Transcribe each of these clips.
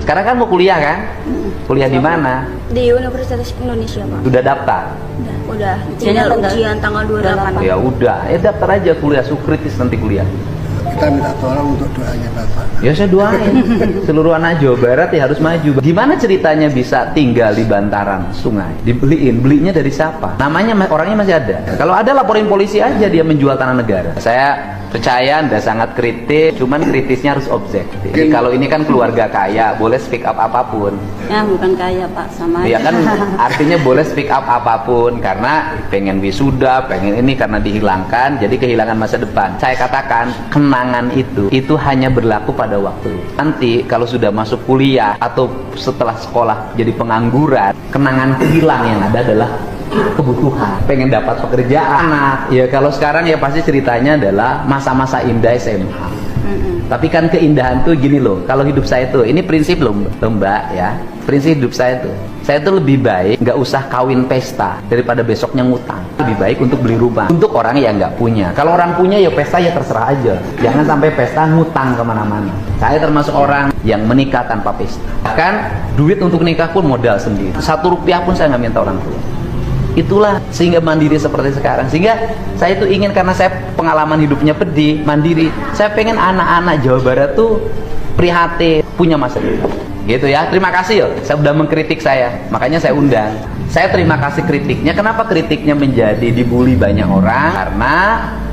Sekarang kan mau kuliah kan? Kuliah di mana? Di Universitas Indonesia, Pak. Sudah daftar? Udah. Tinggal ujian tanggal 28. Ya udah, daftar aja kuliah, kritis nanti kuliah. Kita minta tolong untuk doanya Bapak. Ya saya doain seluruh anak Jawa Barat ya harus maju. Gimana ceritanya bisa tinggal di bantaran sungai? Belinya dari siapa? Namanya orangnya masih ada. Kalau ada laporin polisi aja dia menjual tanah negara. Saya percaya Anda sangat kritis, cuman kritisnya harus objektif. Jadi kalau ini kan keluarga kaya, boleh speak up apapun. Ya bukan kaya Pak, sama Ya kan artinya boleh speak up apapun karena pengen wisuda, pengen ini karena dihilangkan, jadi kehilangan masa depan. Saya katakan kenangan itu hanya berlaku pada waktu. Nanti kalau sudah masuk kuliah atau setelah sekolah jadi pengangguran, kenangan hilang, yang ada adalah kebutuhan, pengen dapat pekerjaan. Ya kalau sekarang ya pasti ceritanya adalah masa-masa indah SMA. Tapi kan keindahan tuh gini loh, kalau hidup saya tuh, ini prinsip loh Mbak ya, prinsip hidup saya tuh lebih baik nggak usah kawin pesta daripada besoknya ngutang. Lebih baik untuk beli rumah untuk orang yang nggak punya. Kalau orang punya ya pesta ya terserah aja, jangan sampai pesta ngutang kemana-mana. Saya termasuk orang yang menikah tanpa pesta, bahkan duit untuk nikah pun modal sendiri, 1 rupiah pun saya nggak minta orang tua. Itulah sehingga mandiri seperti sekarang. Sehingga saya itu ingin, karena saya pengalaman hidupnya pedih, mandiri, saya pengen anak-anak Jawa Barat tuh prihatin, punya masa depan gitu ya. Terima kasih ya, saya sudah mengkritik saya, makanya saya undang. Saya terima kasih kritiknya. Kenapa kritiknya menjadi dibully banyak orang? Karena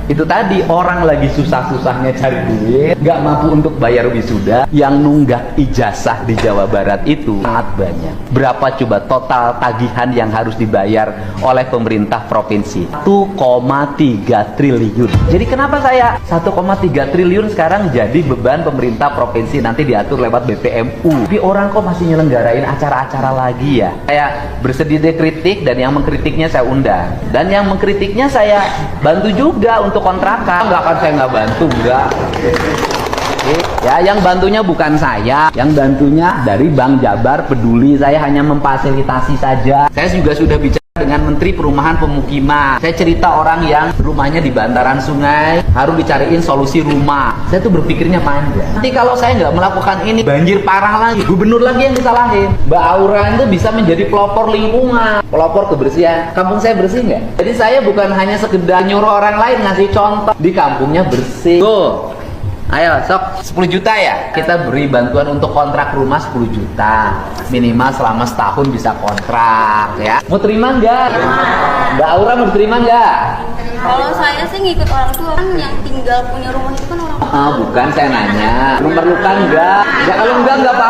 itu tadi, orang lagi susah-susahnya cari duit, nggak mampu untuk bayar wisuda. Yang nunggak ijazah di Jawa Barat itu sangat banyak. Berapa coba total tagihan yang harus dibayar oleh pemerintah provinsi? 1,3 triliun. Jadi kenapa saya 1,3 triliun sekarang jadi beban pemerintah provinsi, nanti diatur lewat BPMU. Tapi orang kok masih nyelenggarain acara-acara lagi ya? Saya bersedia kritik, dan yang mengkritiknya saya undang. Dan yang mengkritiknya saya bantu juga untuk kontrakan. Enggak kan, saya nggak bantu, enggak. Ya, yang bantunya bukan saya, yang bantunya dari Bank Jabar Peduli. Saya hanya memfasilitasi saja. Saya juga sudah bicara dengan Menteri Perumahan Pemukiman. Saya cerita orang yang rumahnya di bantaran sungai harus dicariin solusi rumah. Saya tuh berpikirnya panjang. Nanti kalau saya nggak melakukan ini, banjir parah lagi, gubernur lagi yang disalahin. Mbak Aura itu bisa menjadi pelopor lingkungan, pelopor kebersihan. Kampung saya bersih nggak? Jadi saya bukan hanya sekedar nyuruh orang lain, ngasih contoh di kampungnya bersih. Tuh, ayo sok 10 juta ya, kita beri bantuan untuk kontrak rumah 10 juta minimal selama setahun bisa kontrak ya. Mau terima nggak? Mbak Aura mau terima nggak? Kalau saya sih ngikut orang tua, kan yang tinggal punya rumah itu kan orang tua. Bukan, saya nanya memerlukan nggak? Ya kalau nggak apa-apa.